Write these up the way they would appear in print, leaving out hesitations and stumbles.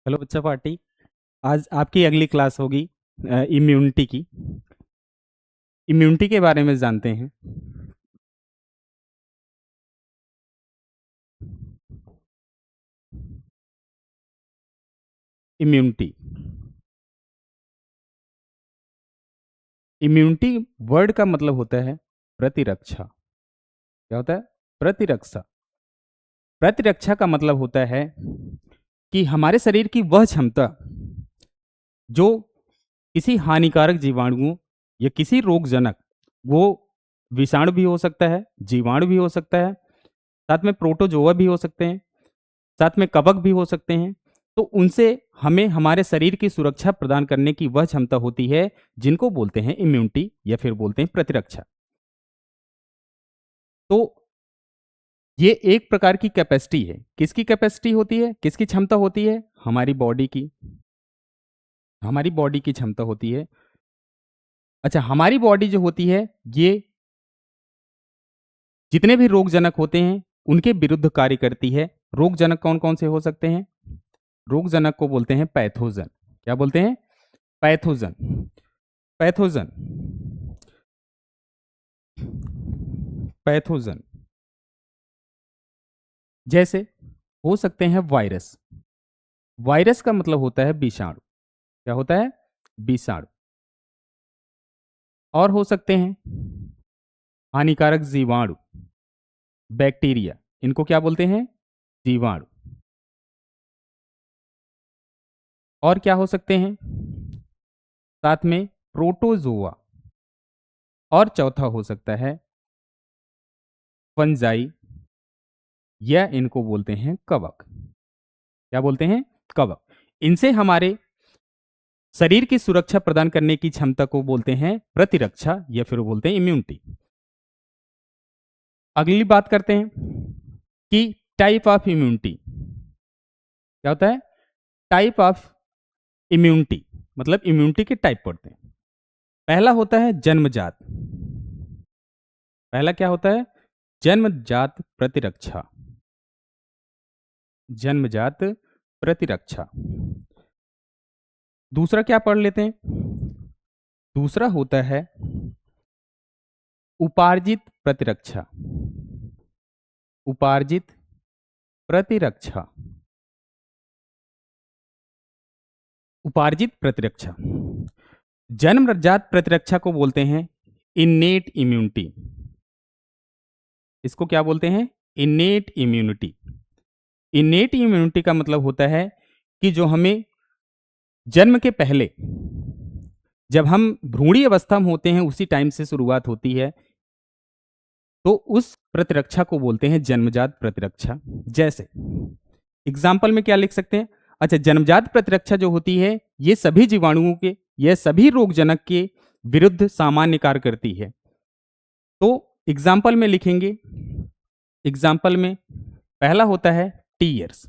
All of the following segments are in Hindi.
हेलो बच्चा पार्टी। आज आपकी अगली क्लास होगी इम्यूनिटी की। इम्यूनिटी के बारे में जानते हैं। इम्यूनिटी इम्यूनिटी वर्ड का मतलब होता है प्रतिरक्षा। क्या होता है? प्रतिरक्षा। प्रतिरक्षा का मतलब होता है कि हमारे शरीर की वह क्षमता जो किसी हानिकारक जीवाणुओं या किसी रोगजनक, वो विषाणु भी हो सकता है, जीवाणु भी हो सकता है, साथ में प्रोटोजोआ भी हो सकते हैं, साथ में कवक भी हो सकते हैं। तो उनसे हमें हमारे शरीर की सुरक्षा प्रदान करने की वह क्षमता होती है जिनको बोलते हैं इम्यूनिटी या फिर बोलते हैं प्रतिरक्षा। तो ये एक प्रकार की कैपेसिटी है। किसकी कैपेसिटी होती है? किसकी क्षमता होती है? हमारी बॉडी की। हमारी बॉडी की क्षमता होती है। अच्छा, हमारी बॉडी जो होती है ये जितने भी रोगजनक होते हैं उनके विरुद्ध कार्य करती है। रोगजनक कौन कौन से हो सकते हैं? रोगजनक को बोलते हैं पैथोजन। क्या बोलते हैं? पैथोजन। पैथोजन। पैथोजन जैसे हो सकते हैं वायरस। वायरस का मतलब होता है विषाणु। क्या होता है? विषाणु। और हो सकते हैं हानिकारक जीवाणु, बैक्टीरिया। इनको क्या बोलते हैं? जीवाणु। और क्या हो सकते हैं? साथ में प्रोटोजोआ। और चौथा हो सकता है फंजाई, या इनको बोलते हैं कवक। क्या बोलते हैं? कवक। इनसे हमारे शरीर की सुरक्षा प्रदान करने की क्षमता को बोलते हैं प्रतिरक्षा या फिर बोलते हैं इम्यूनिटी। अगली बात करते हैं कि टाइप ऑफ इम्यूनिटी क्या होता है। टाइप ऑफ इम्यूनिटी मतलब इम्यूनिटी के टाइप पढ़ते हैं। पहला होता है जन्मजात। पहला क्या होता है? जन्मजात प्रतिरक्षा। जन्मजात प्रतिरक्षा। दूसरा क्या पढ़ लेते हैं? दूसरा होता है उपार्जित प्रतिरक्षा। उपार्जित प्रतिरक्षा। उपार्जित प्रतिरक्षा। जन्मजात प्रतिरक्षा को बोलते हैं इन्नेट इम्यूनिटी। इसको क्या बोलते हैं? Innate immunity. इन्नेट इम्यूनिटी का मतलब होता है कि जो हमें जन्म के पहले, जब हम भ्रूणी अवस्था में होते हैं उसी टाइम से शुरुआत होती है, तो उस प्रतिरक्षा को बोलते हैं जन्मजात प्रतिरक्षा। जैसे एग्जाम्पल में क्या लिख सकते हैं? अच्छा, जन्मजात प्रतिरक्षा जो होती है ये सभी जीवाणुओं के, यह सभी रोगजनक के विरुद्ध सामान्य कार्य करती है। तो एग्जाम्पल में लिखेंगे। एग्जाम्पल में पहला होता है टीयर्स।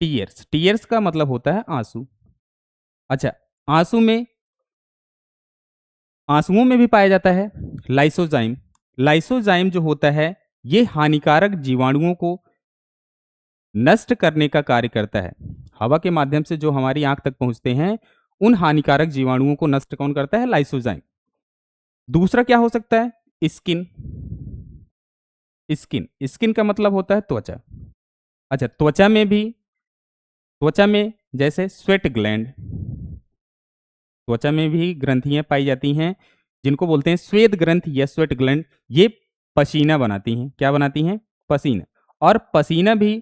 टीयर्स, टीयर्स का मतलब होता है आंसू। अच्छा, आंसू में, आंसुओं में भी पाया जाता है लाइसोजाइम। लाइसोजाइम जो होता है ये हानिकारक जीवाणुओं को नष्ट करने का कार्य करता है। हवा के माध्यम से जो हमारी आंख तक पहुंचते हैं उन हानिकारक जीवाणुओं को नष्ट कौन करता है? लाइसोजाइम। दूसरा क्या हो सकता है? स्किन। स्किन, स्किन का मतलब होता है त्वचा। अच्छा, त्वचा में भी, त्वचा में जैसे स्वेट ग्लैंड, त्वचा में भी ग्रंथियां पाई जाती हैं जिनको बोलते हैं श्वेत ग्रंथि या स्वेट ग्लैंड। ये पसीना बनाती हैं। क्या बनाती हैं? पसीना। और पसीना भी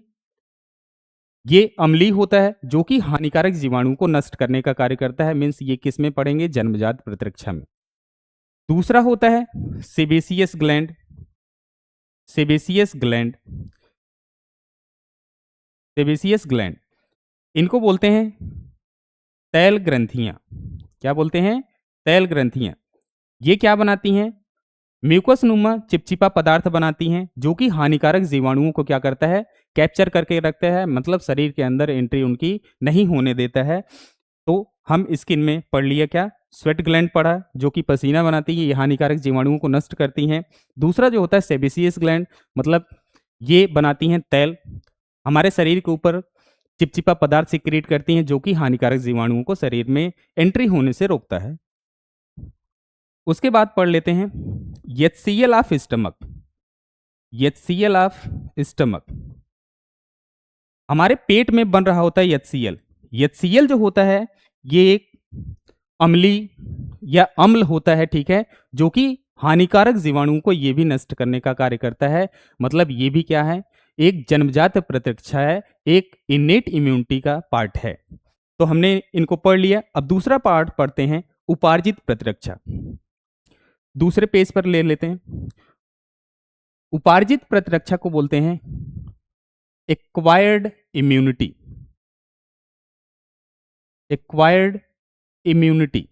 ये अम्लीय होता है जो कि हानिकारक जीवाणु को नष्ट करने का कार्य करता है। मीन्स ये किस में पढ़ेंगे? जन्मजात प्रतिरक्षा में। दूसरा होता है sebaceous gland. Sebaceous gland, sebaceous gland, इनको बोलते हैं तैल ग्रंथियां। क्या बोलते हैं? तैल ग्रंथियां। ये क्या बनाती हैं? म्यूकस नुमा चिपचिपा पदार्थ बनाती हैं जो कि हानिकारक जीवाणुओं को क्या करता है? कैप्चर करके रखता है, मतलब शरीर के अंदर एंट्री उनकी नहीं होने देता है। तो हम स्किन में पढ़ लिया क्या? स्वेट ग्लैंड पढ़ा जो कि पसीना बनाती है, ये हानिकारक जीवाणुओं को नष्ट करती हैं। दूसरा जो होता है सेबेसियस ग्लैंड, मतलब ये बनाती हैं तैल। हमारे शरीर के ऊपर चिपचिपा पदार्थ सिक्रीट करती हैं जो कि हानिकारक जीवाणुओं को शरीर में एंट्री होने से रोकता है। उसके बाद पढ़ लेते हैं HCl of stomach. HCl of stomach हमारे पेट में बन रहा होता है HCl। HCl जो होता है ये एक अम्ली या अम्ल होता है, ठीक है, जो कि हानिकारक जीवाणुओं को ये भी नष्ट करने का कार्य करता है। मतलब ये भी क्या है, एक जन्मजात प्रतिरक्षा है, एक इनेट इम्यूनिटी का पार्ट है। तो हमने इनको पढ़ लिया। अब दूसरा पार्ट पढ़ते हैं, उपार्जित प्रतिरक्षा। दूसरे पेज पर ले लेते हैं। उपार्जित प्रतिरक्षा को बोलते हैं एक्वायर्ड इम्यूनिटी। एक्वायर्ड इम्यूनिटी,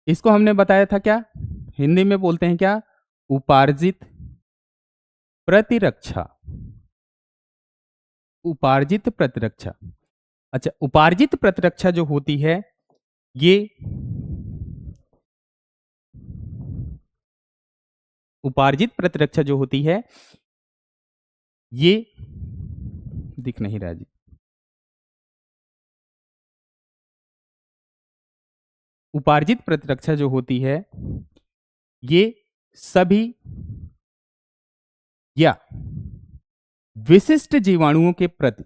इसको हमने बताया था क्या, हिंदी में बोलते हैं क्या, उपार्जित प्रतिरक्षा। उपार्जित प्रतिरक्षा। अच्छा, उपार्जित प्रतिरक्षा जो होती है ये उपार्जित प्रतिरक्षा जो होती है ये दिख नहीं रहा जी। उपार्जित प्रतिरक्षा जो होती है ये सभी या विशिष्ट जीवाणुओं के प्रति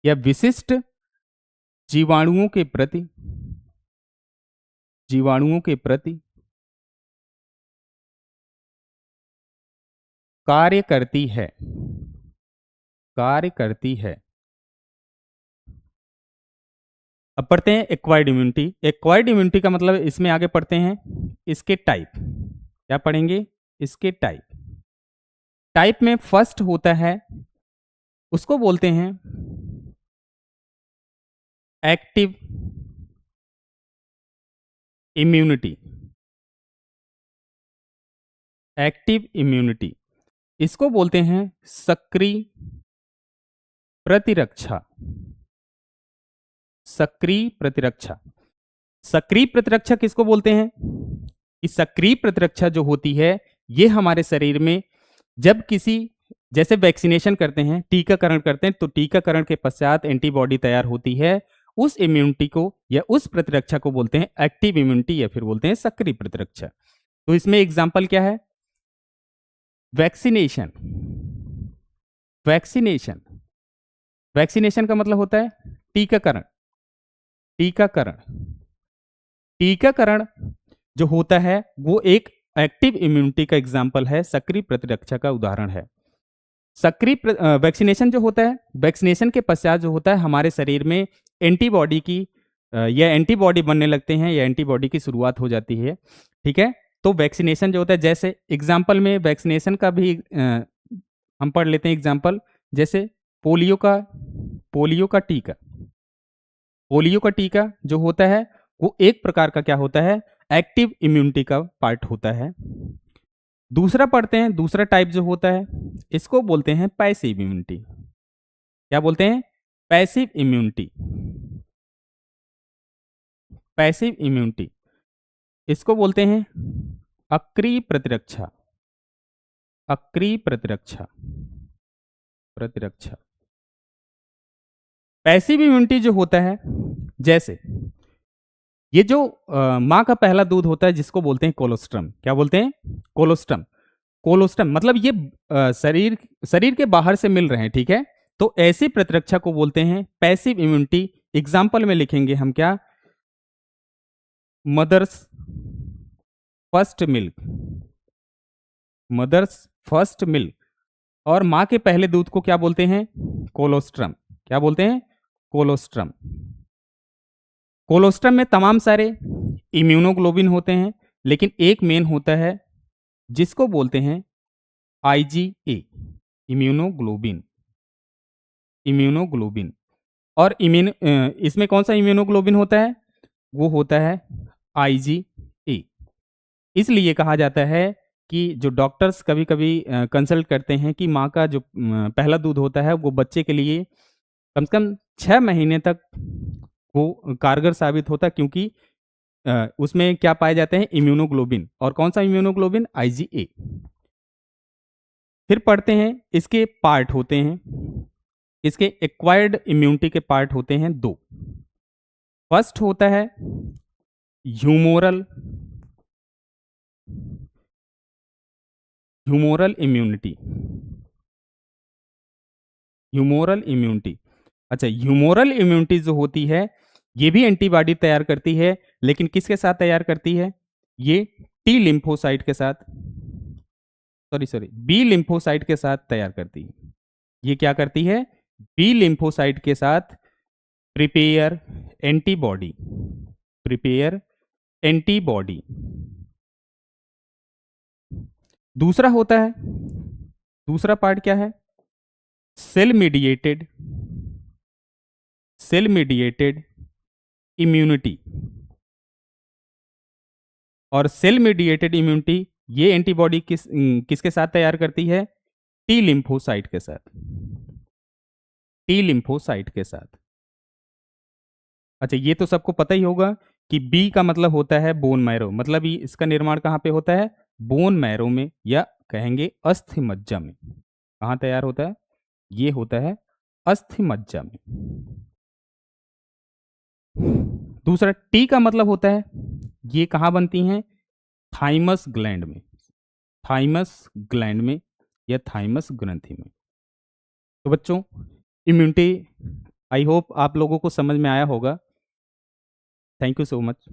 या विशिष्ट जीवाणुओं के प्रति कार्य करती है। अब पढ़ते हैं एक्वायर्ड इम्यूनिटी। एक्वायर्ड इम्यूनिटी का मतलब इसमें आगे पढ़ते हैं इसके टाइप। क्या पढ़ेंगे, इसके टाइप में फर्स्ट होता है, उसको बोलते हैं एक्टिव इम्यूनिटी। एक्टिव इम्यूनिटी, इसको बोलते हैं सक्रिय प्रतिरक्षा। सक्रिय प्रतिरक्षा। सक्रिय प्रतिरक्षा किसको बोलते हैं, कि सक्रिय प्रतिरक्षा जो होती है ये हमारे शरीर में जब किसी, जैसे वैक्सीनेशन करते हैं, टीकाकरण करते हैं, तो टीकाकरण के पश्चात एंटीबॉडी तैयार होती है, उस इम्यूनिटी को या उस प्रतिरक्षा को बोलते हैं एक्टिव इम्यूनिटी या फिर बोलते हैं सक्रिय प्रतिरक्षा। तो इसमें एग्जाम्पल क्या है, वैक्सीनेशन। वैक्सीनेशन, वैक्सीनेशन का मतलब होता है टीकाकरण। टीकाकरण जो होता है वो एक एक्टिव इम्यूनिटी का एग्जाम्पल है, सक्रिय प्रतिरक्षा का उदाहरण है। सक्रिय वैक्सीनेशन जो होता है, वैक्सीनेशन के पश्चात जो होता है हमारे शरीर में एंटीबॉडी की या एंटीबॉडी बनने लगते हैं या एंटीबॉडी की शुरुआत हो जाती है, ठीक है। तो वैक्सीनेशन जो होता है, जैसे एग्जाम्पल में वैक्सीनेशन का भी हम पढ़ लेते हैं एग्जाम्पल, जैसे पोलियो का टीका। पोलियो का टीका जो होता है वो एक प्रकार का क्या होता है, एक्टिव इम्यूनिटी का पार्ट होता है। दूसरा पढ़ते हैं, दूसरा टाइप जो होता है इसको बोलते हैं पैसिव इम्यूनिटी। क्या बोलते हैं, पैसिव इम्यूनिटी। पैसिव इम्यूनिटी, इसको बोलते हैं अक्रिय प्रतिरक्षा। अक्रिय प्रतिरक्षा। पैसिव इम्यूनिटी जो होता है, जैसे ये जो माँ का पहला दूध होता है जिसको बोलते हैं कोलोस्ट्रम। क्या बोलते हैं, कोलोस्ट्रम मतलब ये शरीर के बाहर से मिल रहे हैं, ठीक है। तो ऐसी प्रतिरक्षा को बोलते हैं पैसिव इम्यूनिटी। एग्जाम्पल में लिखेंगे हम क्या, mother's first milk. Mother's first milk. और माँ के पहले दूध को क्या बोलते हैं, कोलोस्ट्रम। क्या बोलते हैं, कोलोस्ट्रम। कोलोस्ट्रम में तमाम सारे इम्यूनोग्लोबिन होते हैं, लेकिन एक मेन होता है जिसको बोलते हैं IgA, इम्यूनोग्लोबिन। और इसमें कौन सा इम्यूनोग्लोबिन होता है, वो होता है IgA। इसलिए कहा जाता है कि जो डॉक्टर्स कभी कभी कंसल्ट करते हैं कि माँ का जो पहला दूध होता है वो बच्चे के लिए कम से कम 6 महीने तक वो कारगर साबित होता है, क्योंकि उसमें क्या पाए जाते हैं, इम्यूनोग्लोबिन। और कौन सा इम्यूनोग्लोबिन, IgA। फिर पढ़ते हैं इसके पार्ट होते हैं, इसके एक्वायर्ड इम्यूनिटी के पार्ट होते हैं दो। फर्स्ट होता है ह्यूमोरल इम्यूनिटी। ह्यूमोरल इम्यूनिटी, अच्छा ह्यूमोरल इम्यूनिटी जो होती है ये भी एंटीबॉडी तैयार करती है, लेकिन किसके साथ तैयार करती है? ये टी लिम्फोसाइट के साथ, सॉरी बी लिम्फोसाइट के साथ तैयार करती है। ये क्या करती है? बी लिम्फोसाइट के साथ प्रिपेयर एंटीबॉडी, प्रिपेयर एंटीबॉडी। दूसरा होता है, दूसरा पार्ट क्या है? Cell mediated immunity. और सेल मीडिएटेड इम्यूनिटी ये एंटीबॉडी किसके साथ तैयार करती है? टी लिम्फोसाइट के साथ, टी लिम्फोसाइट के साथ। अच्छा ये तो सबको पता ही होगा कि बी का मतलब होता है बोन मैरो, मतलब ये इसका निर्माण कहाँ पे होता है? बोन मैरो में, या कहेंगे अस्थि मज्जा में। कहाँ तैयार होता है? ये होता है अस्थि मज्जा में। दूसरा टी का मतलब होता है, ये कहाँ बनती हैं? थाइमस ग्लैंड में, थाइमस ग्लैंड में या थाइमस ग्रंथि में। तो बच्चों इम्यूनिटी आई होप आप लोगों को समझ में आया होगा। Thank you so much.